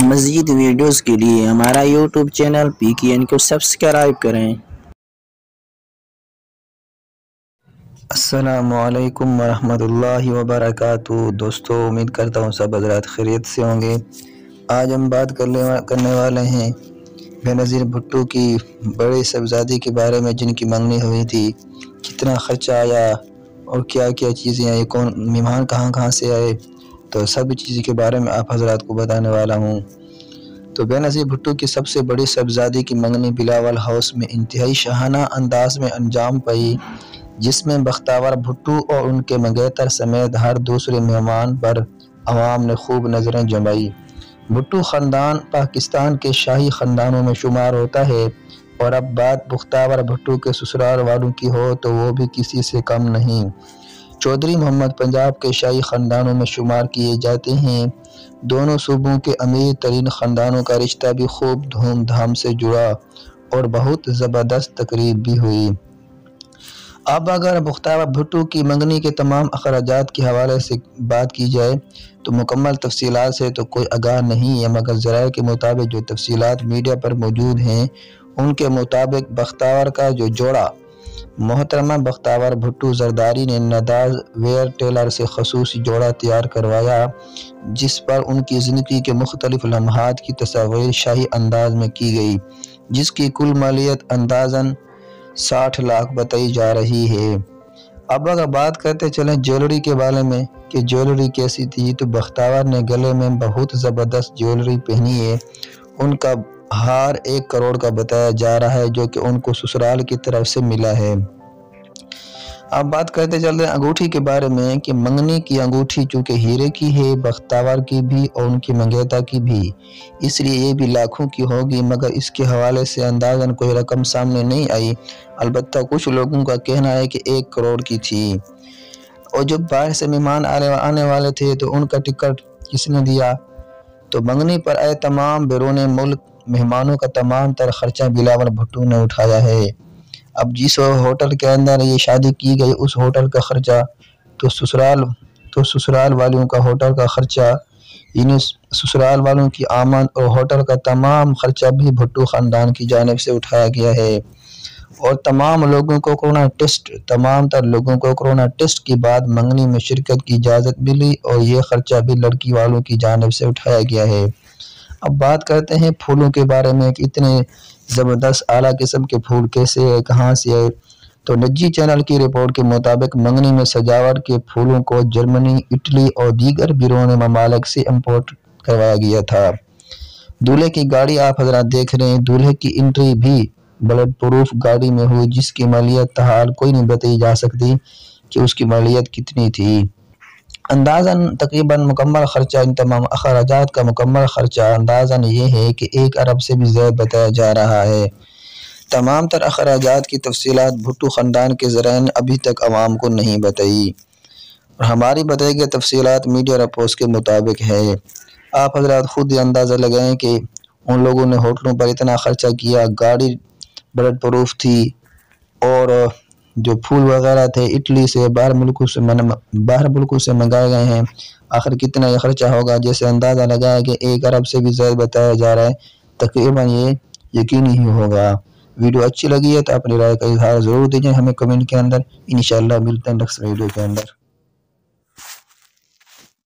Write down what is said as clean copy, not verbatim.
مزید ویڈیوز کے لیے ہمارا یوٹیوب چینل PKN کو سبسکرائب کریں۔ السلام علیکم ورحمۃ اللہ وبرکاتہ۔ دوستو، امید کرتا ہوں سب حضرات خیریت سے ہوں گے۔ آج ہم بات کرنے والے ہیں بینظیر بھٹو کی بڑے صاحبزادے کے بارے میں، جن کی منگنی ہوئی تھی، کتنا خرچہ آیا اور کیا کیا چیزیں آئی، کون مہمان کہاں سے آئے، تو سب چیزوں کے بارے میں آپ حضرات کو بتانے والا ہوں۔ تو بینظیر بھٹو کی سب سے بڑی صاحبزادے کی منگنی بلاول ہاؤس میں انتہائی شاہانہ انداز میں انجام پائی، جس میں بختیار بھٹو اور ان کے منگیتر سمیت ہر دوسرے مہمان پر عوام نے خوب نظریں جمائی۔ بھٹو خاندان پاکستان کے شاہی خاندانوں میں شمار ہوتا ہے، اور اب بات بختیار بھٹو کے سسرال والوں کی ہو تو وہ بھی کسی سے کم نہیں۔ چودھری محمد پنجاب کے شاہی خاندانوں میں شمار کیے جاتے ہیں۔ دونوں صوبوں کے امیر ترین خاندانوں کا رشتہ بھی خوب دھوم دھام سے جڑا اور بہت زبردست تقریب بھی ہوئی۔ اب اگر بختیار بھٹو کی منگنی کے تمام اخراجات کے حوالے سے بات کی جائے تو مکمل تفصیلات سے تو کوئی آگاہ نہیں ہے، مگر ذرائع کے مطابق جو تفصیلات میڈیا پر موجود ہیں ان کے مطابق بختیار کا جو جوڑا محترمہ بختیار بھٹو زرداری نے نداز ویئر ٹیلر سے خصوصی جوڑا تیار کروایا، جس پر ان کی زندگی کے مختلف لمحات کی تصویر شاہی انداز میں کی گئی، جس کی کل مالیت اندازاً 60 لاکھ بتائی جا رہی ہے۔ اب اگر بات کرتے چلیں جیولری کے بارے میں کہ جیولری کیسی تھی، تو بختیار نے گلے میں بہت زبردست جیولری پہنی ہے۔ ان کا ہار 1 کروڑ کا بتایا جا رہا ہے، جو کہ ان کو سسرال کی طرف سے ملا ہے۔ اب بات کرتے چلتے ہیں انگوٹھی کے بارے میں کہ منگنی کی انگوٹھی چونکہ ہیرے کی ہے، بختیار کی بھی اور ان کی منگیتا کی بھی، اس لیے یہ بھی لاکھوں کی ہوگی، مگر اس کے حوالے سے اندازاً کوئی رقم سامنے نہیں آئی۔ البتہ کچھ لوگوں کا کہنا ہے کہ 1 کروڑ کی تھی۔ اور جب باہر سے مہمان آنے والے تھے تو ان کا ٹکٹ کس نے دیا؟ تو منگنی پر آئے تمام بیرون ملک مہمانوں کا تمام تر خرچہ بلاول بھٹو نے اٹھایا ہے۔ اب جس ہوٹل کے اندر یہ شادی کی گئی اس ہوٹل کا خرچہ تو سسرال والوں کا ہوٹل کا خرچہ، یعنی سسرال والوں کی آمد اور ہوٹل کا تمام خرچہ بھی بھٹو خاندان کی جانب سے اٹھایا گیا ہے۔ اور تمام تر لوگوں کو کورونا ٹیسٹ کے بعد منگنی میں شرکت کی اجازت ملی، اور یہ خرچہ بھی لڑکی والوں کی جانب سے اٹھایا گیا ہے۔ اب بات کرتے ہیں پھولوں کے بارے میں کہ اتنے زبردست اعلیٰ قسم کے پھول کیسے آئے، کہاں سے آئے؟ تو نجی چینل کی رپورٹ کے مطابق منگنی میں سجاوٹ کے پھولوں کو جرمنی، اٹلی اور دیگر بیرون ممالک سے امپورٹ کروایا گیا تھا۔ دولہے کی گاڑی آپ حضرات دیکھ رہے ہیں، دولہے کی انٹری بھی بلٹ پروف گاڑی میں ہوئی، جس کی مالیت تاحال کوئی نہیں بتائی جا سکتی کہ اس کی مالیت کتنی تھی۔ اندازاً تقریباً مکمل خرچہ، ان تمام اخراجات کا مکمل خرچہ اندازاً یہ ہے کہ 1 ارب سے بھی زیادہ بتایا جا رہا ہے۔ تمام تر اخراجات کی تفصیلات بھٹو خاندان کے ذرائع نے ابھی تک عوام کو نہیں بتائی، اور ہماری بتائی گئی تفصیلات میڈیا رپورٹس کے مطابق ہے۔ آپ حضرات خود یہ اندازہ لگائیں کہ ان لوگوں نے ہوٹلوں پر اتنا خرچہ کیا، گاڑی بلٹ پروف تھی، اور جو پھول وغیرہ تھے اٹلی سے باہر ملکوں سے منگائے گئے ہیں، آخر کتنا یہ خرچہ ہوگا؟ جیسے اندازہ لگایا کہ 1 ارب سے بھی زیادہ بتایا جا رہا ہے، تقریباً یہ یقینی ہی ہوگا۔ ویڈیو اچھی لگی ہے تو اپنی رائے کا اظہار ضرور دیجیے ہمیں کمنٹ کے اندر۔ انشاءاللہ ملتے ہیں نیکسٹ ویڈیو کے اندر۔